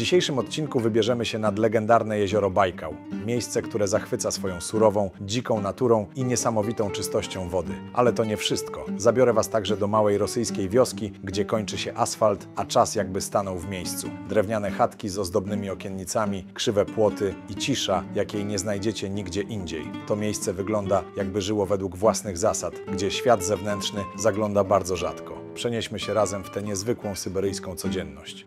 dzisiejszym odcinku wybierzemy się nad legendarne jezioro Bajkał. Miejsce, które zachwyca swoją surową, dziką naturą i niesamowitą czystością wody. Ale to nie wszystko. Zabiorę Was także do małej rosyjskiej wioski, gdzie kończy się asfalt, a czas jakby stanął w miejscu. Drewniane chatki z ozdobnymi okiennicami, krzywe płoty i cisza, jakiej nie znajdziecie nigdzie indziej. To miejsce wygląda, jakby żyło według własnych zasad, gdzie świat zewnętrzny zagląda bardzo rzadko. Przenieśmy się razem w tę niezwykłą syberyjską codzienność.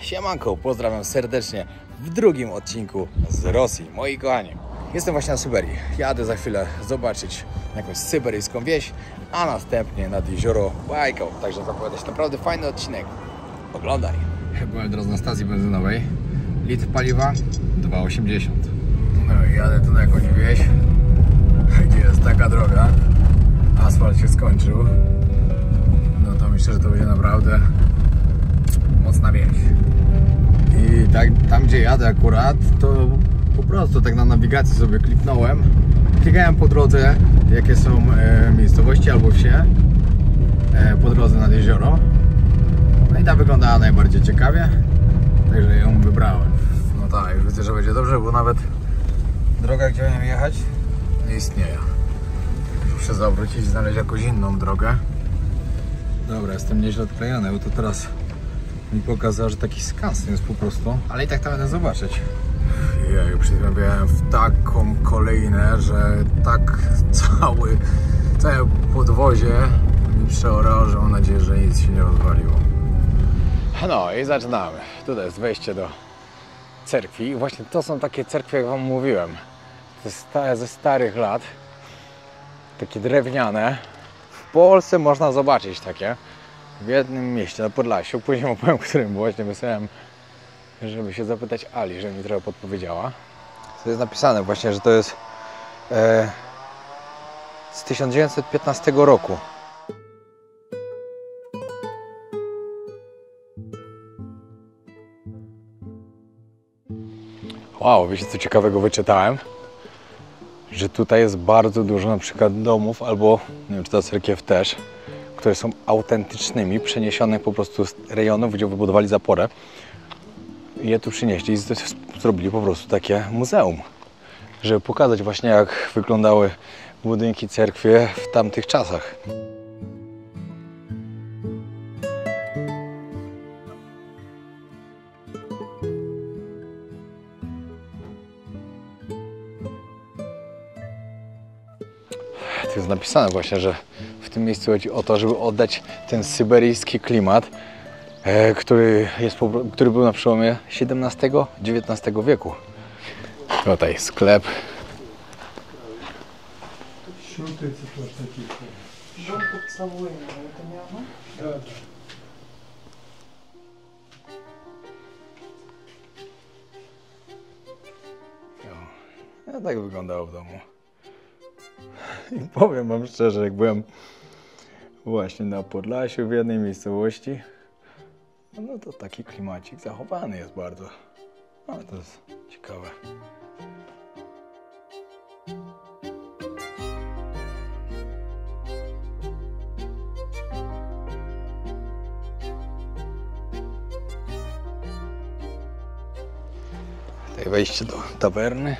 Siemanko, pozdrawiam serdecznie w drugim odcinku z Rosji. Moi kochani, jestem właśnie na Syberii. Jadę za chwilę zobaczyć jakąś syberyjską wieś, a następnie nad jezioro Bajkał. Także zapowiada się naprawdę fajny odcinek. Oglądaj. Byłem teraz na stacji benzynowej. Litr paliwa 2,80. No i jadę tu na jakąś wieś, gdzie jest taka droga. Asfalt się skończył. No to myślę, że to będzie naprawdę mocna wieś. I tak, tam gdzie jadę akurat, to po prostu tak na nawigacji sobie kliknąłem. Klikałem po drodze, jakie są miejscowości albo wsie po drodze nad jezioro. No i ta wyglądała najbardziej ciekawie, także ją wybrałem. No tak, widzę, że będzie dobrze, bo nawet droga, gdzie miałem jechać, nie istnieje. Muszę zawrócić i znaleźć jakąś inną drogę. Dobra, jestem nieźle odklejony, bo to teraz mi pokazał, że taki skansen jest po prostu, ale i tak tam będę zobaczyć. Ja przyjechałem w taką kolejnę, że tak całe podwozie mi przeorało, że mam nadzieję, że nic się nie rozwaliło. No i zaczynamy. Tutaj jest wejście do cerkwi i właśnie to są takie cerkwie, jak Wam mówiłem. To jest ze starych lat, takie drewniane. W Polsce można zobaczyć takie. W jednym mieście na Podlasiu, później opowiem, którym właśnie wysłałem, żeby się zapytać Ali, żeby mi trochę podpowiedziała. To jest napisane właśnie, że to jest z 1915 roku. Wow, wiecie co ciekawego wyczytałem? Że tutaj jest bardzo dużo na przykład domów, albo nie wiem, czy ta cerkiew też, które są autentycznymi, przeniesionych po prostu z rejonów, gdzie wybudowali zaporę. I je tu przynieśli i zrobili po prostu takie muzeum, żeby pokazać właśnie, jak wyglądały budynki, cerkwie w tamtych czasach. Tu jest napisane właśnie, że w tym miejscu chodzi o to, żeby oddać ten syberyjski klimat, który był na przełomie XVII-XIX wieku. Tutaj sklep. Ja tak wyglądało w domu. I powiem Wam szczerze, jak byłem właśnie na Podlasiu w jednej miejscowości, no to taki klimacik zachowany jest bardzo. Ale to jest ciekawe. Tutaj wejście do tawerny.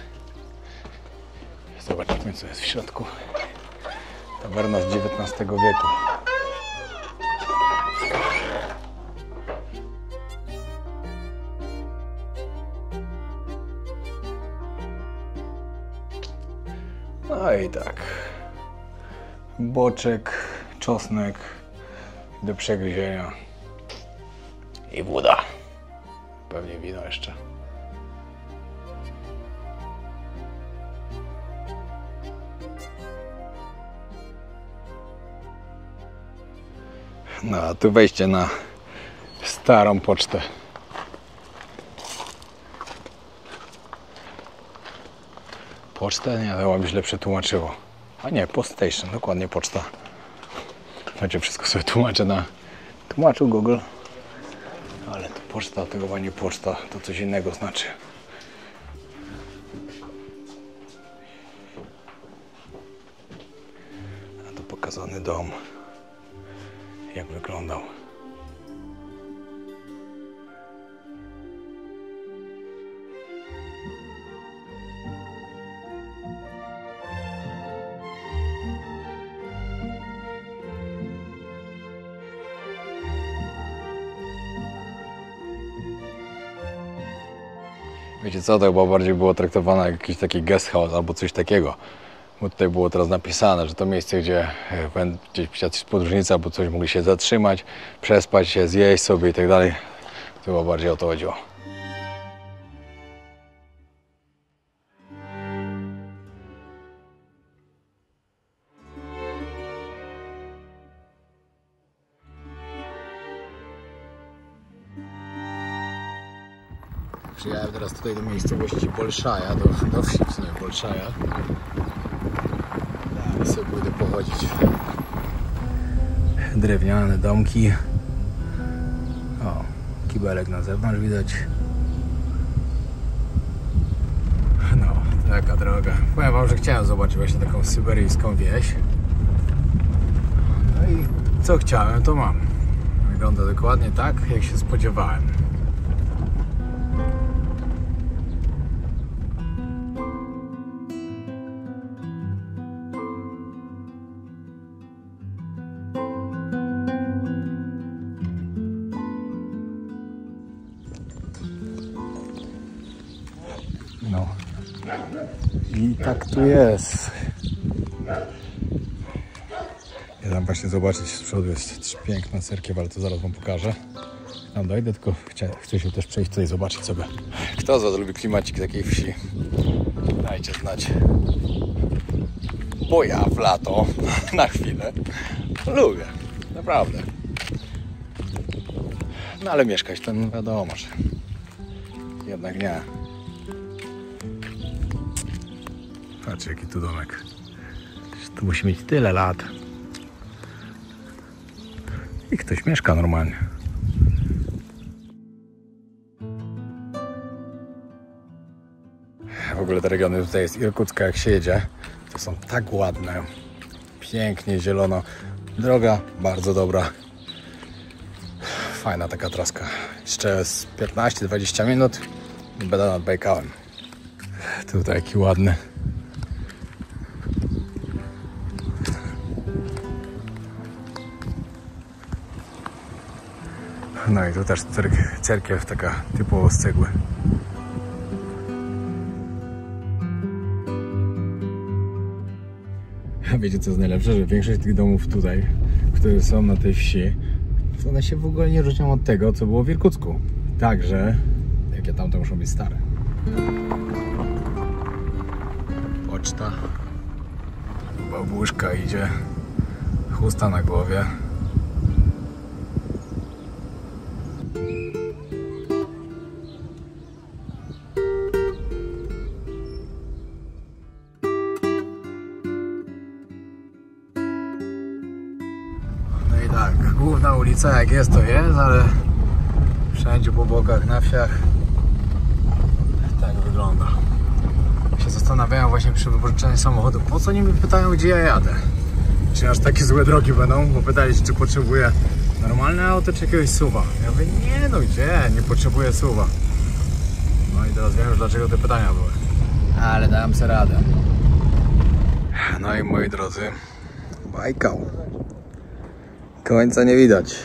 Zobaczmy, co jest w środku. Tawerna z XIX wieku. No i tak. Boczek, czosnek do przegryzienia. I woda. Pewnie wino jeszcze. No, a tu wejście na starą pocztę. Pocztę? Nie, to by źle przetłumaczyło. A nie, Post Station, dokładnie poczta. Znaczy wszystko sobie tłumaczę na tłumaczu Google. Ale to poczta, to chyba nie poczta, to coś innego znaczy. Pokazany dom, jak wyglądał. Wiecie co, to chyba bardziej było traktowane jak jakiś taki guest house albo coś takiego. Bo tutaj było teraz napisane, że to miejsce, gdzie gdzieś jacyś podróżnicy albo coś mogli się zatrzymać, przespać się, zjeść sobie i tak dalej. To chyba bardziej o to chodziło. Przyjechałem teraz tutaj do miejscowości Bolszaja, do wsi w sumie Bolszaja. I sobie pójdę pochodzić. Drewniane domki. O, kibelek na zewnątrz widać. No, taka droga. Powiem wam, że chciałem zobaczyć właśnie taką syberyjską wieś. No i co chciałem, to mam. Wygląda dokładnie tak, jak się spodziewałem. No i tak tu jest. Ja tam właśnie zobaczyć, z przodu jest piękna cerkiew, ale to zaraz wam pokażę. Tam dojdę, tylko chcę się też przejść tutaj, zobaczyć sobie. Kto z was lubi klimacik takiej wsi? Dajcie znać. Bo ja w lato, na chwilę, lubię, naprawdę. No ale mieszkać to no wiadomo, że jednak nie. Patrz jaki tu domek. Tu musi mieć tyle lat. I ktoś mieszka normalnie. W ogóle te regiony tutaj jest Irkucka, jak się jedzie, to są tak ładne. Pięknie zielono. Droga bardzo dobra. Fajna taka traska. Jeszcze z 15-20 minut i będę nad Bajkałem. Tutaj jaki ładny. No i tu też cerkiew taka typowo z cegły. A wiecie co jest najlepsze? Że większość tych domów tutaj, które są na tej wsi, to one się w ogóle nie różnią od tego, co było w Irkucku. Także, jakie tamte muszą być stare. Poczta. Babuszka idzie. Chusta na głowie. Tak, główna ulica jak jest to jest, ale wszędzie po bokach, na wsiach tak wygląda. Się zastanawiałem właśnie przy wypożyczeniu samochodu, po co oni mnie pytają, gdzie ja jadę? Czy aż takie złe drogi będą? Bo pytali się, czy potrzebuję normalne auto, czy jakiegoś SUV-a. Ja mówię, nie no gdzie, nie potrzebuję SUV-a. No i teraz wiem już, dlaczego te pytania były. Ale dałem sobie radę. No i moi drodzy, Bajkał. Końca nie widać.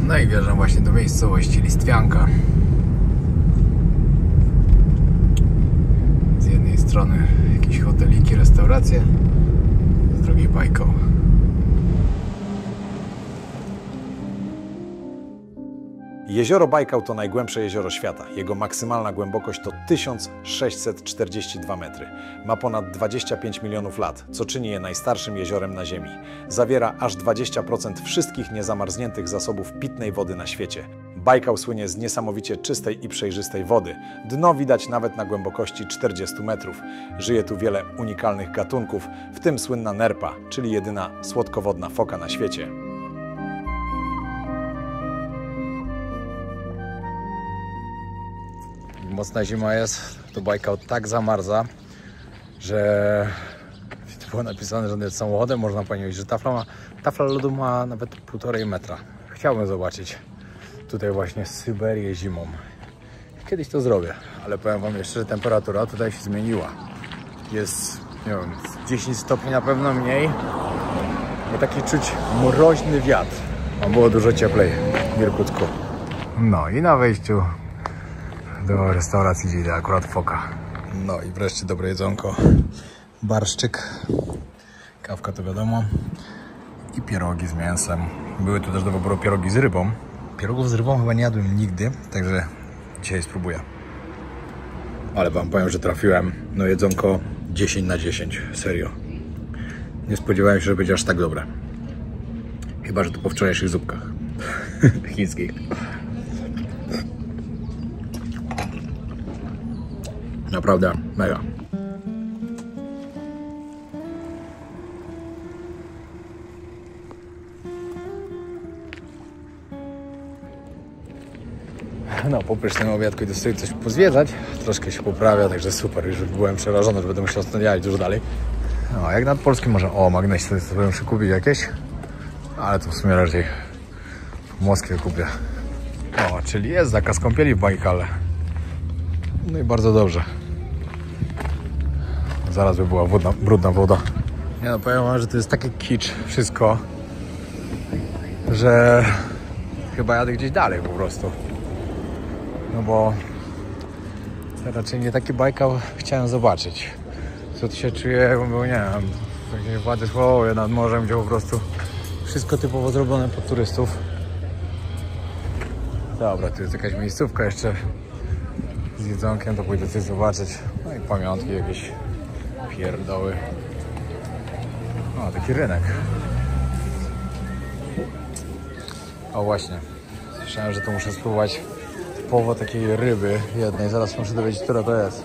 No i wjeżdżam właśnie do miejscowości Listwianka. Z jednej strony jakieś hoteliki, restauracje, z drugiej Bajkał. Jezioro Bajkał to najgłębsze jezioro świata. Jego maksymalna głębokość to 1642 metry. Ma ponad 25 milionów lat, co czyni je najstarszym jeziorem na Ziemi. Zawiera aż 20% wszystkich niezamarzniętych zasobów pitnej wody na świecie. Bajkał słynie z niesamowicie czystej i przejrzystej wody. Dno widać nawet na głębokości 40 metrów. Żyje tu wiele unikalnych gatunków, w tym słynna nerpa, czyli jedyna słodkowodna foka na świecie. Mocna zima jest, to Bajkał tak zamarza, że było napisane, że jest samochodem, można powiedzieć, że tafla lodu ma nawet 1,5 metra. Chciałbym zobaczyć tutaj właśnie Syberię zimą. Kiedyś to zrobię, ale powiem wam jeszcze, że temperatura tutaj się zmieniła. Jest, nie wiem, 10 stopni na pewno mniej, bo taki czuć mroźny wiatr. A było dużo cieplej w Irkutku. No i na wejściu do restauracji idzie akurat foka. No i wreszcie dobre jedzonko. Barszczyk, kawka to wiadomo i pierogi z mięsem. Były tu też do wyboru pierogi z rybą. Pierogów z rybą chyba nie jadłem nigdy, także dzisiaj spróbuję. Ale wam powiem, że trafiłem. No jedzonko 10 na 10, serio. Nie spodziewałem się, że będzie aż tak dobre. Chyba że to po wczorajszych zupkach chińskich. Naprawdę mega. No, po pysznym obiadku idę sobie coś pozwiedzać. Troszkę się poprawia, także super. Już byłem przerażony, że będę musiał stąd jechać dużo dalej. No, jak nad Polskim może... O, magnesy sobie muszę kupić jakieś. Ale to w sumie raczej w Moskwie kupię. O, czyli jest zakaz kąpieli w Bajkale. No i bardzo dobrze. Zaraz by była brudna woda. Nie no, powiem wam, że to jest taki kicz wszystko, że chyba jadę gdzieś dalej po prostu. No bo raczej nie taki Bajkał chciałem zobaczyć. Co tu się czuję, jakbym był, nie wiem, w jakiejś Władysławowie nad morzem, gdzie po prostu wszystko typowo zrobione pod turystów. Dobra, tu jest jakaś miejscówka jeszcze z jedzonkiem, to pójdę coś zobaczyć. No i pamiątki jakieś pierdoły. O, taki rynek. O właśnie, słyszałem, że to muszę spróbować typowo takiej ryby jednej. Zaraz muszę dowiedzieć, która to jest.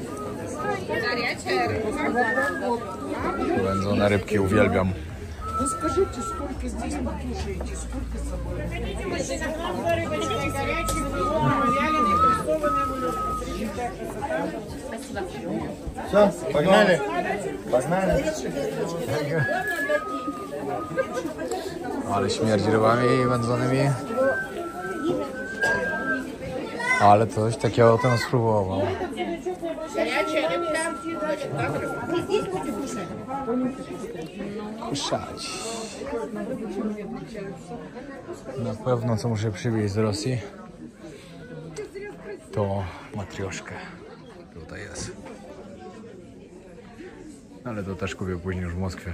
Wędzone rybki uwielbiam. Ну скажите, сколько здесь покушаете, сколько с собой? Все, погнали. Погнали. Ale śmierdzi rybami wędzonymi. Ale coś takiego ten spróbował. Kuszać. Na pewno co muszę przywieźć z Rosji to matrioszkę. Tutaj jest. Ale to też kupię później już w Moskwie.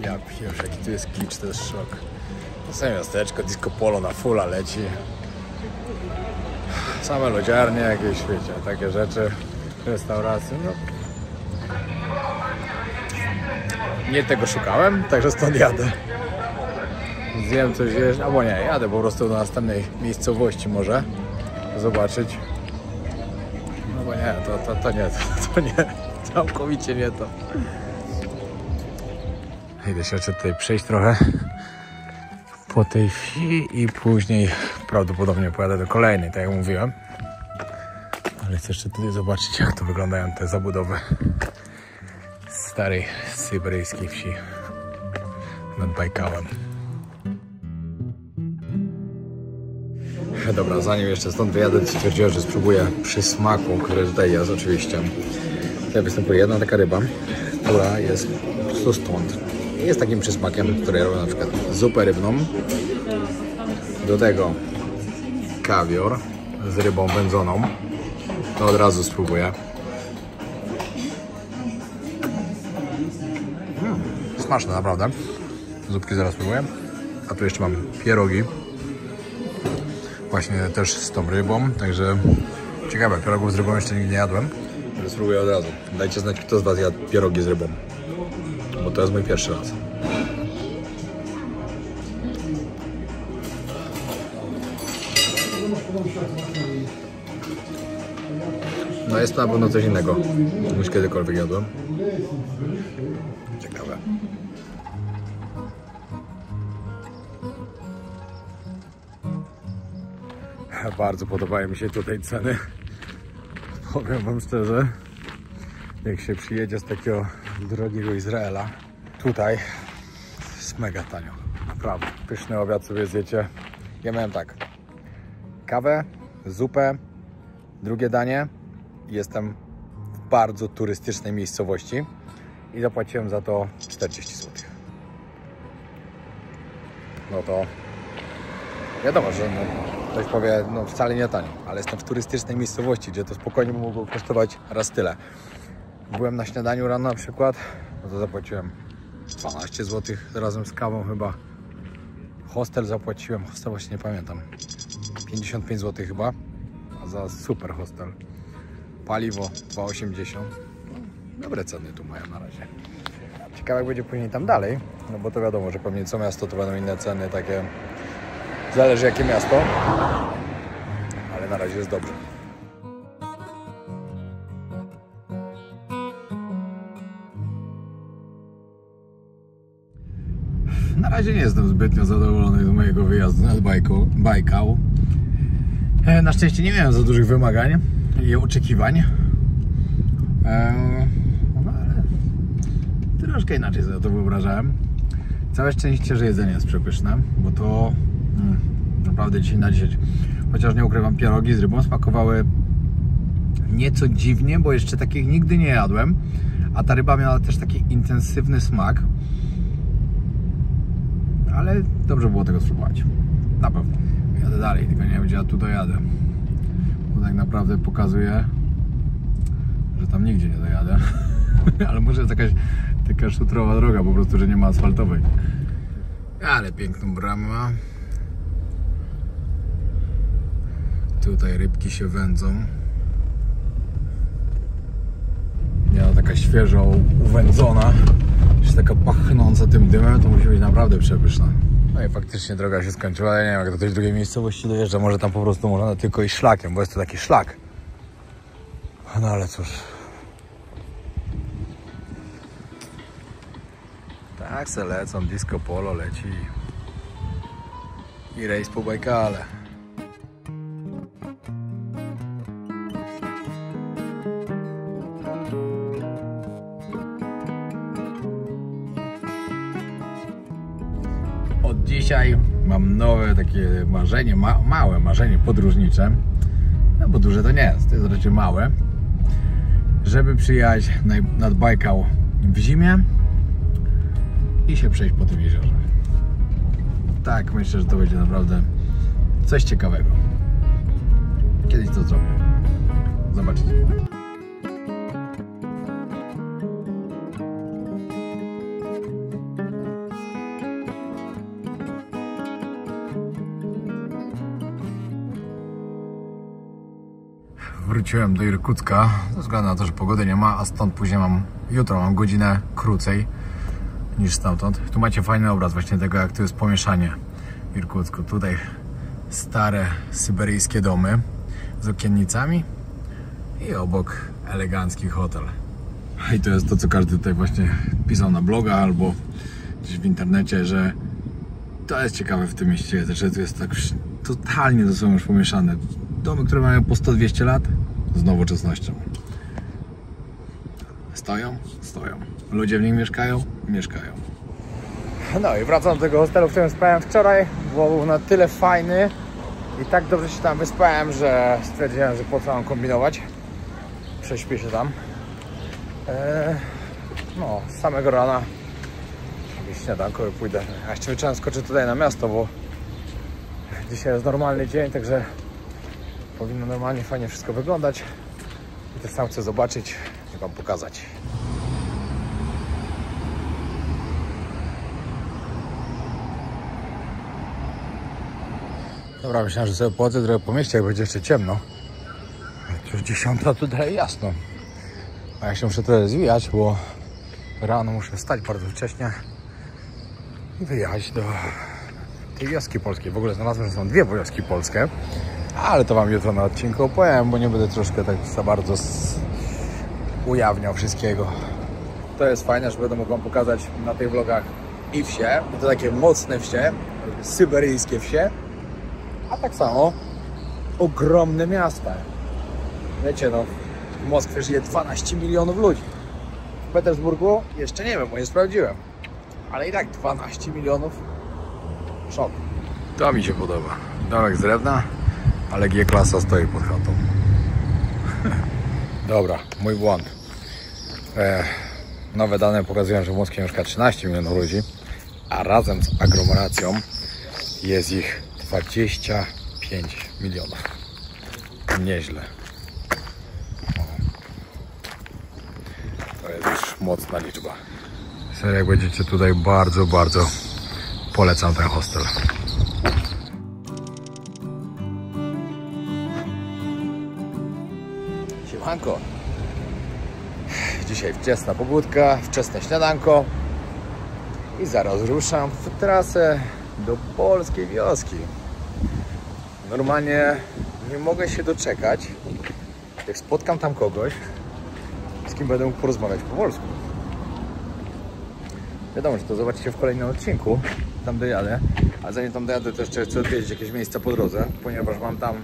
Ja pierwszy, jaki tu jest klicz, to jest szok. To samo miasteczko, disco polo na fulla leci. Same lodziarnie jakieś, wiecie, takie rzeczy, restauracje, no. Nie tego szukałem, także stąd jadę. Zjem coś jeść, albo nie, jadę po prostu do następnej miejscowości może zobaczyć. No bo nie, to nie, to nie, całkowicie nie to. Idę się jeszcze tutaj przejść trochę po tej wsi i później prawdopodobnie pojadę do kolejnej, tak jak mówiłem. Ale chcę jeszcze tutaj zobaczyć, jak to wyglądają te zabudowy starej syberyjskiej wsi nad Bajkałem. Dobra, zanim jeszcze stąd wyjadę, stwierdziłem, że spróbuję przysmaku, który tutaj jest oczywiście. Tutaj występuje jedna taka ryba, która jest po prostu stąd. Jest takim przysmakiem, który robię na przykład zupę rybną. Do tego kawior z rybą wędzoną. To od razu spróbuję. Smaczne naprawdę. Zupki zaraz spróbuję. A tu jeszcze mam pierogi. Właśnie też z tą rybą. Także ciekawe, pierogów z rybą jeszcze nigdy nie jadłem. Ale spróbuję od razu. Dajcie znać, kto z was jadł pierogi z rybą. Bo to jest mój pierwszy raz. No jest to na pewno coś innego niż kiedykolwiek jadłem. Ciekawe. Bardzo podobają mi się tutaj ceny Powiem wam szczerze, jak się przyjedzie z takiego drogiego Izraela, tutaj jest mega tanio, naprawdę. Pyszny obiad sobie zjecie. Ja miałem tak, kawę, zupę, drugie danie. Jestem w bardzo turystycznej miejscowości i zapłaciłem za to 40 zł. No to wiadomo, że ktoś powie, no wcale nie tanio, ale jestem w turystycznej miejscowości, gdzie to spokojnie mogło kosztować raz tyle. Byłem na śniadaniu rano na przykład, no to zapłaciłem 12 zł razem z kawą chyba. Hostel zapłaciłem, hostel właśnie nie pamiętam, 55 zł chyba, a za super hostel. Paliwo 2,80. Dobre ceny tu mają na razie. Ciekawe jak będzie później tam dalej, no bo to wiadomo, że pewnie co miasto to będą inne ceny, takie zależy jakie miasto, ale na razie jest dobrze. Na razie nie jestem zbytnio zadowolony z mojego wyjazdu nad Bajkał. Na szczęście nie miałem za dużych wymagań i oczekiwań. No ale troszkę inaczej sobie to wyobrażałem. Całe szczęście, że jedzenie jest przepyszne, bo to naprawdę dzisiaj na dzisiaj, chociaż nie ukrywam, pierogi z rybą smakowały nieco dziwnie, bo jeszcze takich nigdy nie jadłem, a ta ryba miała też taki intensywny smak, ale dobrze było tego spróbować, na pewno. Jadę dalej, tylko nie wiem, gdzie ja tu dojadę, bo tak naprawdę pokazuje, że tam nigdzie nie dojadę. Ale może jest jakaś taka szutrowa droga po prostu, że nie ma asfaltowej. Ale piękną bramę ma. Tutaj rybki się wędzą. Nie, no, taka świeżo uwędzona, jeszcze taka pachnąca tym dymem, to musi być naprawdę przepyszna. No i faktycznie droga się skończyła, ja nie wiem jak do tej drugiej miejscowości dojeżdża, może tam po prostu można tylko iść szlakiem, bo jest to taki szlak. No ale cóż. Tak se lecą, disco polo leci i rejs po Bajkale. Od dzisiaj mam nowe takie marzenie, małe marzenie podróżnicze, no bo duże to nie jest, to jest raczej małe, żeby przyjechać nad Bajkał w zimie i się przejść po tym jeziorze. Tak, myślę, że to będzie naprawdę coś ciekawego. Kiedyś to zrobię. Zobaczycie. Wróciłem do Irkucka ze względu na to, że pogody nie ma, a stąd później jutro mam godzinę krócej niż stamtąd. Tu macie fajny obraz właśnie tego, jak tu jest pomieszanie w Irkucku. Tutaj stare syberyjskie domy z okiennicami i obok elegancki hotel. I to jest to, co każdy tutaj właśnie pisał na bloga albo gdzieś w internecie, że to jest ciekawe w tym mieście, że tu jest tak totalnie ze sobą już pomieszane. Domy, które mają po 100-200 lat z nowoczesnością. Stoją? Stoją. Ludzie w nich mieszkają? Mieszkają. No i wracam do tego hostelu, w którym spałem wczoraj, bo był na tyle fajny i tak dobrze się tam wyspałem, że stwierdziłem, że po co mam kombinować. Prześpię się tam. No, z samego rana śniadanko i pójdę. A jeszcze wieczorem skoczę tutaj na miasto, bo dzisiaj jest normalny dzień, także powinno normalnie, fajnie wszystko wyglądać. I też sam chcę zobaczyć i wam pokazać. Dobra, myślałem, że sobie pochodzę trochę po mieście, jak będzie jeszcze ciemno. Już 10, tu dalej jasno. A ja się muszę trochę zwijać, bo rano muszę wstać bardzo wcześnie i wyjechać do tej wioski polskiej. W ogóle znalazłem, że są dwie wioski polskie, ale to wam jutro na odcinku opowiem, bo nie będę troszkę tak za bardzo ujawniał wszystkiego. To jest fajne, że będę mógł wam pokazać na tych vlogach i wsie, i to takie mocne wsie, syberyjskie wsie, a tak samo ogromne miasta. Wiecie, no, W Moskwie żyje 12 milionów ludzi. W Petersburgu jeszcze nie wiem, bo nie sprawdziłem. Ale i tak 12 milionów. Szok. To mi się podoba. Domek z drewna, ale G-klasa stoi pod chatą. Dobra, mój błąd. Nowe dane pokazują, że w Moskwie mieszka 13 milionów ludzi, a razem z aglomeracją jest ich 25 milionów. Nieźle. To jest już mocna liczba. Serio, jak będziecie tutaj, bardzo polecam ten hostel. Siemanko. Dzisiaj wczesna pobudka, wczesne śniadanko i zaraz ruszam w trasę do polskiej wioski. Normalnie nie mogę się doczekać, jak spotkam tam kogoś, z kim będę mógł porozmawiać po polsku. Wiadomo, że to zobaczycie w kolejnym odcinku, tam dojadę, a zanim tam dojadę, to jeszcze chcę odwiedzić jakieś miejsca po drodze, ponieważ mam tam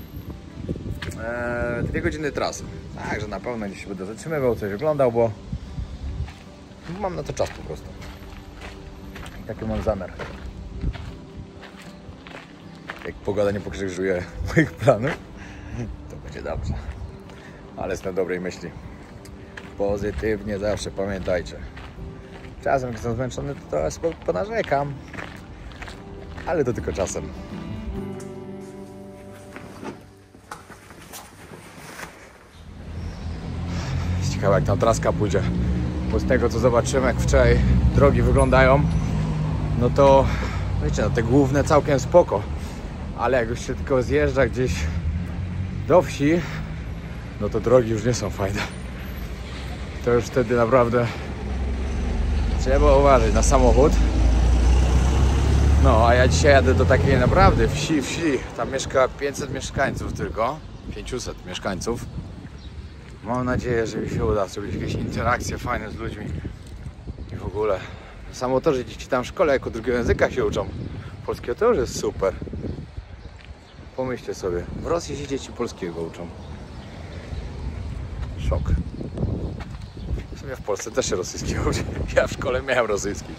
2 godziny trasy. Także na pewno gdzieś się będę zatrzymywał, coś oglądał, bo mam na to czas po prostu. Taki mam zamiar. Jak pogoda nie pokrzyżuje moich planów, to będzie dobrze. Ale jestem dobrej myśli. Pozytywnie zawsze, pamiętajcie. Czasem jak jestem zmęczony, to trochę sobie ponarzekam. Ale to tylko czasem. Ciekawe, jak tam traska pójdzie. Bo z tego, co zobaczymy, jak wczoraj drogi wyglądają, no to wiecie, no te główne całkiem spoko. Ale jak już się tylko zjeżdża gdzieś do wsi, no to drogi już nie są fajne. To już wtedy naprawdę trzeba uważać na samochód. No, a ja dzisiaj jadę do takiej naprawdę wsi. Tam mieszka 500 mieszkańców tylko. 500 mieszkańców. Mam nadzieję, że mi się uda zrobić jakieś interakcje fajne z ludźmi. I w ogóle samo to, że dzieci tam w szkole jako drugiego języka się uczą polskiego, to już jest super. Pomyślcie sobie, w Rosji się dzieci polskiego uczą. Szok. W sumie w Polsce też się rosyjskiego uczy. Ja w szkole miałem rosyjski.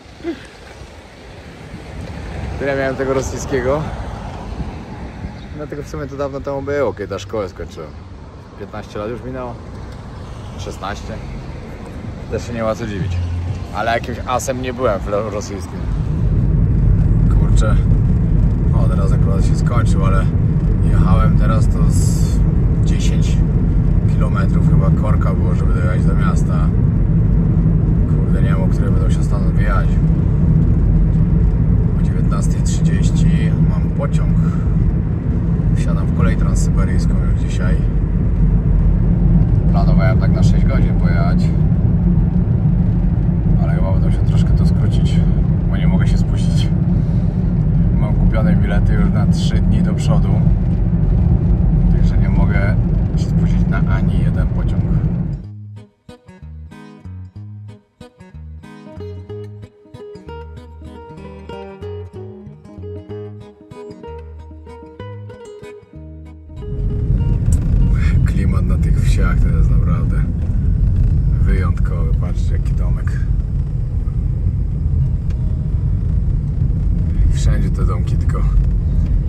Tyle miałem tego rosyjskiego. No tylko w sumie to dawno temu było, kiedy ta szkołę skończyłem. 15 lat już minęło. 16. Też się nie ma co dziwić. Ale jakimś asem nie byłem w rosyjskim. Kurczę. O, teraz akurat się skończył, ale jechałem teraz to z 10 km chyba korka było, żeby dojechać do miasta. Kurde, nie wiem, o której będą się stąd wyjechać. O 19:30 mam pociąg. Wsiadam w kolej transsyberyjską już dzisiaj. Planowałem tak na 6 godzin pojechać, ale chyba będę się troszkę to skrócić, bo nie mogę się spuścić. Mam kupione bilety już na 3 dni do przodu, także nie mogę się spuścić na ani jeden pociąg. Klimat na tych wsiach to jest naprawdę wyjątkowy. Patrzcie, jaki domek. I wszędzie te domki tylko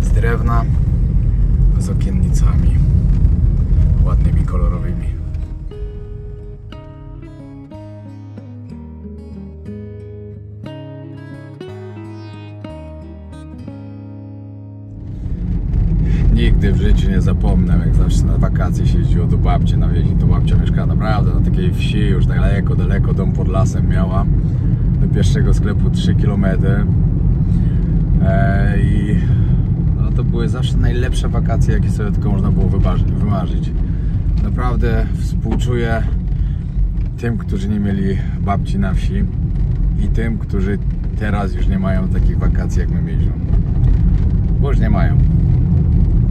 z drewna, z okiennicami ładnymi, kolorowymi. Nigdy w życiu nie zapomnę, jak zawsze na wakacje się jeździło do babci na wieś. To babcia mieszkała naprawdę na takiej wsi, już daleko, dom pod lasem miała. Do pierwszego sklepu 3 km. I no, to były zawsze najlepsze wakacje, jakie sobie tylko można było wymarzyć. Naprawdę współczuję tym, którzy nie mieli babci na wsi i tym, którzy teraz już nie mają takich wakacji, jak my mieliśmy. Bo już nie mają.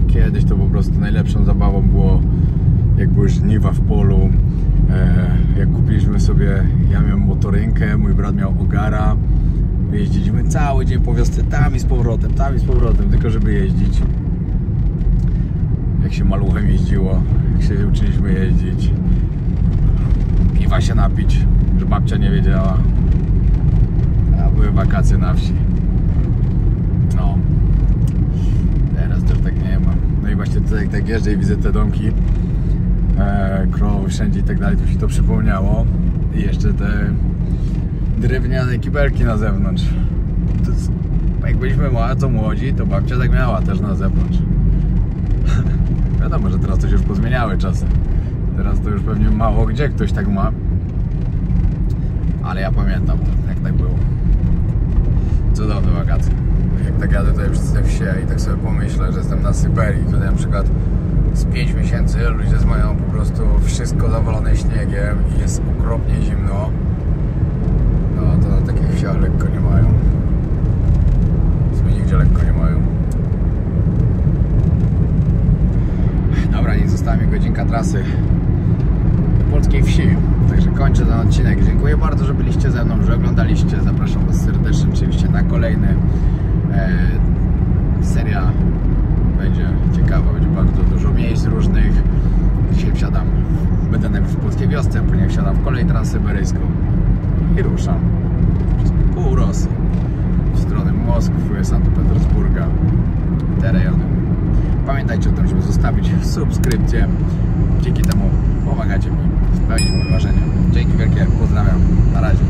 Kiedyś to po prostu najlepszą zabawą było, jak były żniwa w polu, jak kupiliśmy sobie, ja miałem motorynkę, mój brat miał ogara, jeździliśmy cały dzień po wiosce, tam i z powrotem, tylko żeby jeździć. Jak się maluchem jeździło, jak się uczyliśmy jeździć. piwa się napić, że babcia nie wiedziała. A były wakacje na wsi. No. Teraz też tak nie ma. No i właśnie tutaj jak tak jeżdżę i widzę te domki, krowy wszędzie i tak dalej, to się to przypomniało. I jeszcze te drewniane kibelki na zewnątrz. To jest, jak byliśmy młodzi, to babcia tak miała też na zewnątrz. Wiadomo, że teraz to się już pozmieniały czasy. Teraz to już pewnie mało gdzie ktoś tak ma. Ale ja pamiętam to, jak tak było. Cudowne wakacje. Jak tak jadę tutaj przez te wsie i tak sobie pomyślę, że jestem na Syberii, tutaj na przykład z 5 miesięcy ludzie mają po prostu wszystko zawalone śniegiem i jest okropnie zimno. No to na takich wsiach lekko nie mają. W sumie nigdzie lekko nie mają. Dobra, nie została mi godzinka trasy do polskiej wsi. Także kończę ten odcinek. Dziękuję bardzo, że byliście ze mną, że oglądaliście. Zapraszam Was serdecznie oczywiście na kolejny. Seria będzie ciekawa, będzie bardzo dużo miejsc różnych. Dzisiaj wsiadam, będę najpierw w polskiej wiosce, a później wsiadam w kolej transsyberyjską i ruszam przez pół Rosji w stronę Moskwy, Sankt Petersburga, te rejony. Pamiętajcie o tym, żeby zostawić subskrypcję. Dzięki temu pomagacie mi spełnić moje marzenia. Dzięki wielkie, pozdrawiam, na razie.